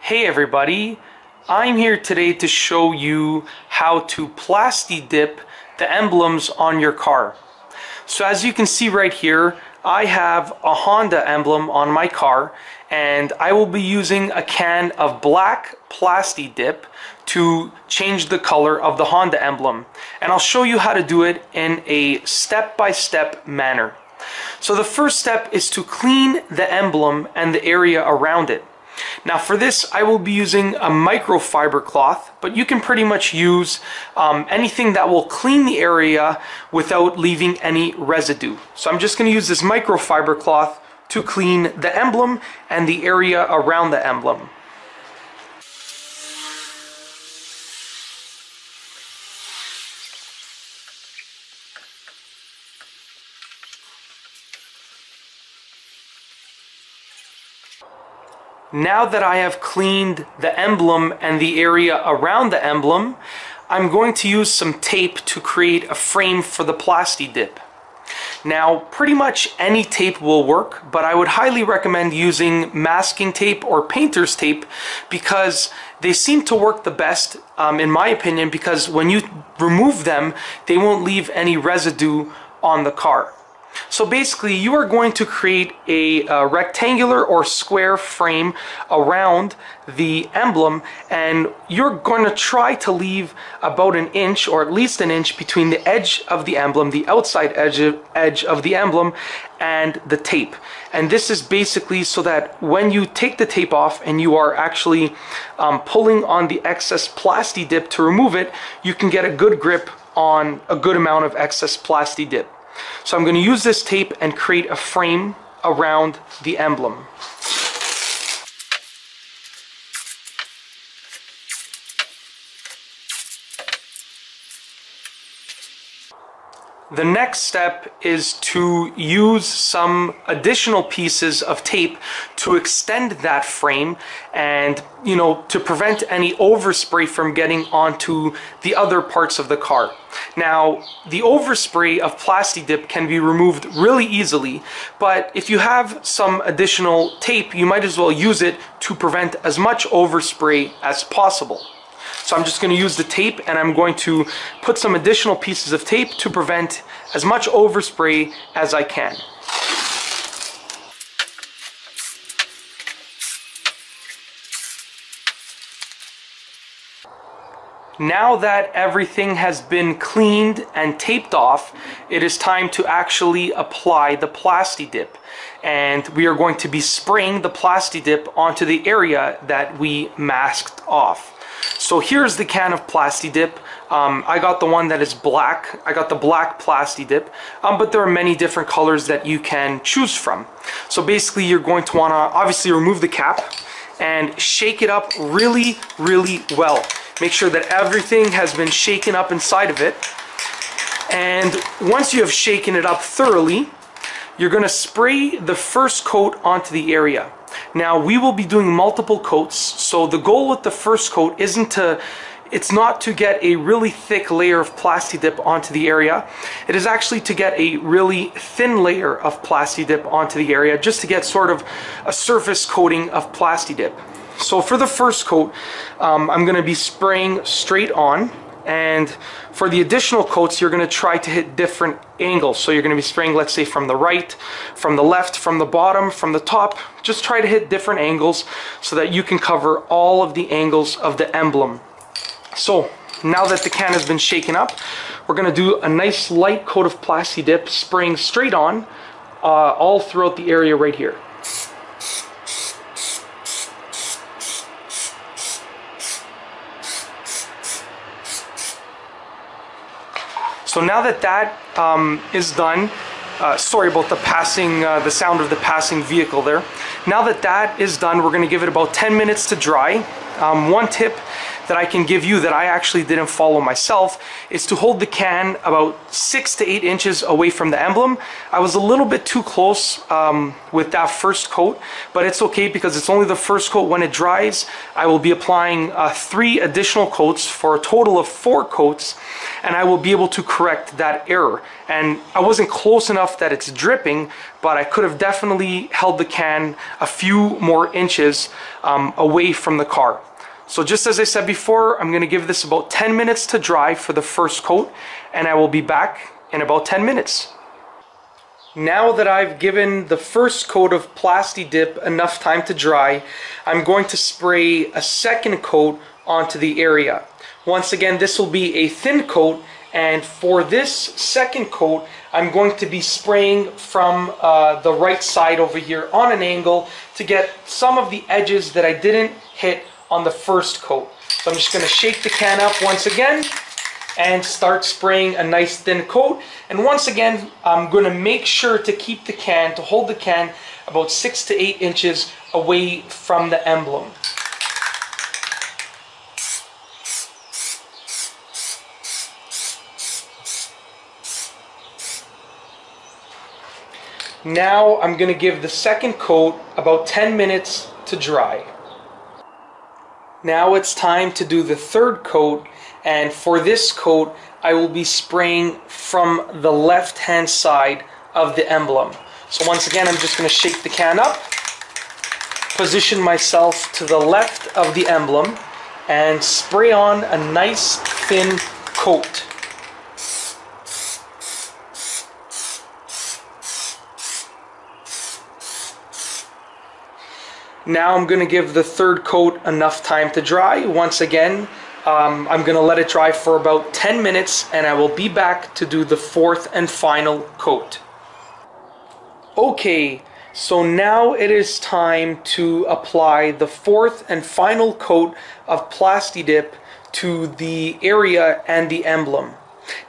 Hey everybody, I'm here today to show you how to Plasti Dip the emblems on your car. So as you can see right here, I have a Honda emblem on my car, and I will be using a can of black Plasti Dip to change the color of the Honda emblem. And I'll show you how to do it in a step-by-step manner. So the first step is to clean the emblem and the area around it. Now for this I will be using a microfiber cloth, but you can pretty much use anything that will clean the area without leaving any residue. So I'm just going to use this microfiber cloth to clean the emblem and the area around the emblem. Now that I have cleaned the emblem and the area around the emblem, I'm going to use some tape to create a frame for the Plasti Dip. Now, pretty much any tape will work, but I would highly recommend using masking tape or painter's tape because they seem to work the best, in my opinion, because when you remove them, they won't leave any residue on the car. So basically you are going to create a rectangular or square frame around the emblem, and you're going to try to leave about an inch or at least an inch between the edge of the emblem, the outside edge of the emblem, and the tape. And this is basically so that when you take the tape off and you are actually pulling on the excess Plasti Dip to remove it, you can get a good grip on a good amount of excess Plasti Dip. So I'm going to use this tape and create a frame around the emblem. The next step is to use some additional pieces of tape to extend that frame and, to prevent any overspray from getting onto the other parts of the car. Now, the overspray of Plasti Dip can be removed really easily, but if you have some additional tape, you might as well use it to prevent as much overspray as possible. So I'm just going to use the tape, and I'm going to put some additional pieces of tape to prevent as much overspray as I can. Now that everything has been cleaned and taped off, it is time to actually apply the Plasti Dip. And we are going to be spraying the Plasti Dip onto the area that we masked off. So here's the can of Plasti Dip. I got the one that is black. I got the black Plasti Dip, but there are many different colors that you can choose from. So basically you're going to want to obviously remove the cap and shake it up really, really well. Make sure that everything has been shaken up inside of it. And once you have shaken it up thoroughly, you're going to spray the first coat onto the area. Now we will be doing multiple coats, so the goal with the first coat it's not to get a really thick layer of Plasti Dip onto the area. It is actually to get a really thin layer of Plasti Dip onto the area, just to get sort of a surface coating of Plasti Dip. So for the first coat, I'm going to be spraying straight on. And for the additional coats, you're going to try to hit different angles. So you're going to be spraying, let's say, from the right, from the left, from the bottom, from the top. Just try to hit different angles so that you can cover all of the angles of the emblem. So now that the can has been shaken up, we're going to do a nice light coat of Plasti Dip, spraying straight on all throughout the area right here. So now that that is done, sorry about the sound of the passing vehicle there. Now that that is done, we're going to give it about 10 minutes to dry. One tip that I can give you that I actually didn't follow myself is to hold the can about 6 to 8 inches away from the emblem. I was a little bit too close with that first coat, but it's okay because it's only the first coat. When it dries, I will be applying 3 additional coats for a total of 4 coats, and I will be able to correct that error. And I wasn't close enough that it's dripping, but I could have definitely held the can a few more inches away from the car. So just as I said before, I'm going to give this about 10 minutes to dry for the first coat, and I will be back in about 10 minutes. Now that I've given the first coat of Plasti Dip enough time to dry, I'm going to spray a second coat onto the area. Once again, this will be a thin coat, and for this second coat, I'm going to be spraying from the right side over here on an angle to get some of the edges that I didn't hit on the first coat. So I'm just going to shake the can up once again and start spraying a nice thin coat. And once again, I'm going to make sure to keep the can, to hold the can about 6 to 8 inches away from the emblem. Now I'm going to give the second coat about 10 minutes to dry. Now it's time to do the third coat, and for this coat I will be spraying from the left hand side of the emblem. So once again, I'm just going to shake the can up, position myself to the left of the emblem, and spray on a nice thin coat. Now I'm going to give the third coat enough time to dry. Once again, I'm going to let it dry for about 10 minutes, and I will be back to do the fourth and final coat. Okay, so now it is time to apply the fourth and final coat of Plasti Dip to the area and the emblem.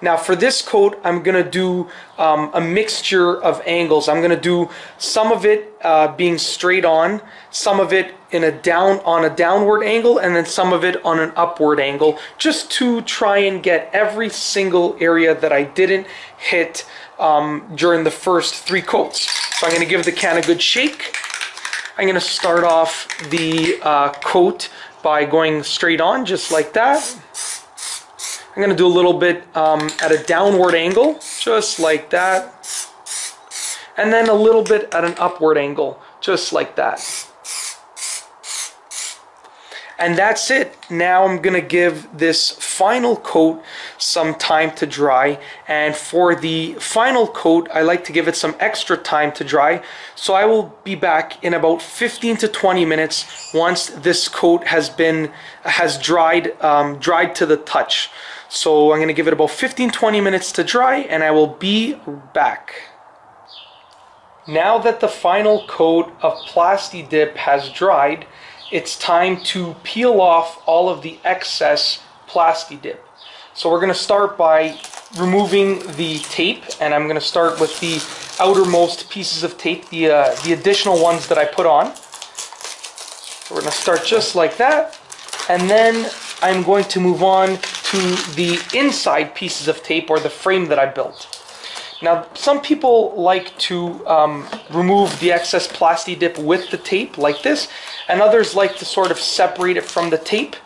Now for this coat, I'm going to do a mixture of angles. I'm going to do some of it being straight on, some of it on a downward angle, and then some of it on an upward angle, just to try and get every single area that I didn't hit during the first 3 coats. So I'm going to give the can a good shake. I'm going to start off the coat by going straight on, just like that. I'm going to do a little bit at a downward angle, just like that. And then a little bit at an upward angle, just like that. And that's it. Now I'm going to give this final coat some time to dry. And for the final coat, I like to give it some extra time to dry. So I will be back in about 15 to 20 minutes once this coat has dried to the touch. So I'm going to give it about 15-20 minutes to dry, and I will be back. Now that the final coat of Plasti Dip has dried, it's time to peel off all of the excess Plasti Dip. So we're going to start by removing the tape, and I'm going to start with the outermost pieces of tape, the additional ones that I put on. So we're going to start just like that, and then I'm going to move on to the inside pieces of tape, or the frame that I built. Now, some people like to remove the excess Plasti Dip with the tape like this, and others like to sort of separate it from the tape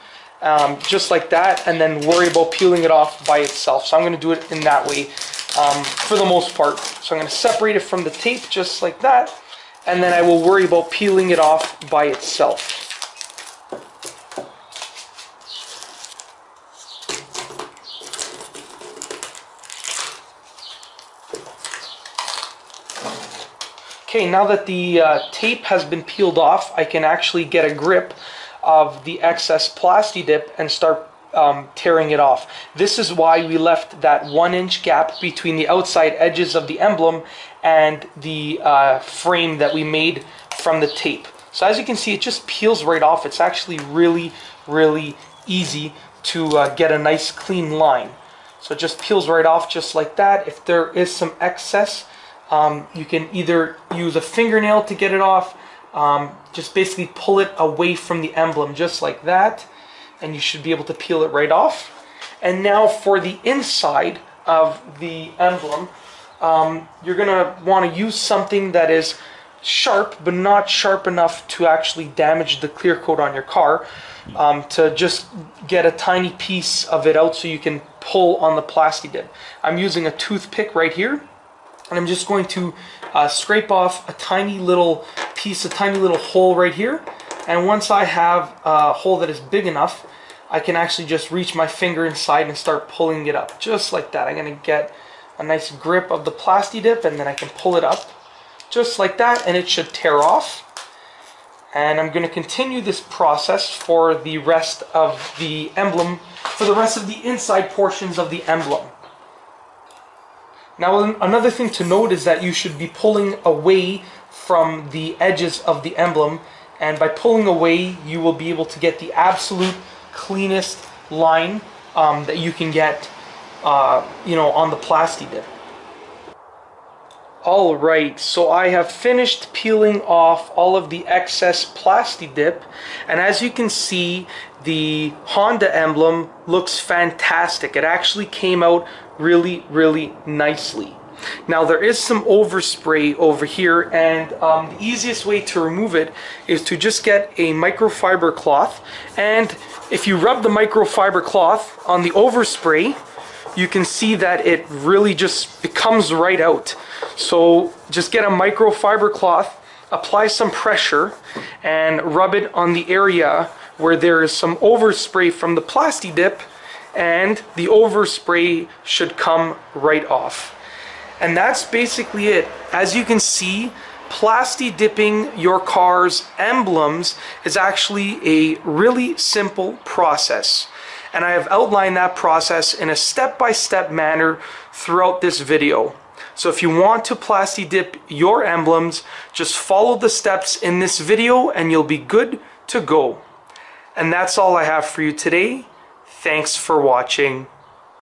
just like that, and then worry about peeling it off by itself. So I'm going to do it in that way for the most part. So I'm going to separate it from the tape just like that, and then I will worry about peeling it off by itself. Okay, now that the tape has been peeled off, I can actually get a grip of the excess Plasti Dip and start tearing it off. This is why we left that 1-inch gap between the outside edges of the emblem and the frame that we made from the tape. So as you can see, it just peels right off. It's actually really, really easy to get a nice clean line. So it just peels right off just like that. If there is some excess, you can either use a fingernail to get it off, just basically pull it away from the emblem just like that, and you should be able to peel it right off. And now for the inside of the emblem, you're going to want to use something that is sharp, but not sharp enough to actually damage the clear coat on your car, to just get a tiny piece of it out so you can pull on the Plasti Dip. I'm using a toothpick right here. And I'm just going to scrape off a tiny little piece, a tiny little hole right here. And once I have a hole that is big enough, I can actually just reach my finger inside and start pulling it up, just like that. I'm going to get a nice grip of the Plastidip, and then I can pull it up, just like that, and it should tear off. And I'm going to continue this process for the rest of the emblem, for the rest of the inside portions of the emblem. Now, another thing to note is that you should be pulling away from the edges of the emblem, and by pulling away, you will be able to get the absolute cleanest line that you can get, on the Plastidip. Alright, so I have finished peeling off all of the excess Plastidip, and as you can see, the Honda emblem looks fantastic. It actually came out really, really nicely. Now there is some overspray over here, and the easiest way to remove it is to just get a microfiber cloth, and if you rub the microfiber cloth on the overspray, you can see that it really it comes right out. So just get a microfiber cloth, apply some pressure, and rub it on the area where there is some overspray from the Plastidip, and the overspray should come right off. And that's basically it. As you can see, Plastidipping your car's emblems is actually a really simple process. And I have outlined that process in a step-by-step manner throughout this video. So if you want to Plastidip your emblems, just follow the steps in this video and you'll be good to go. And that's all I have for you today. Thanks for watching.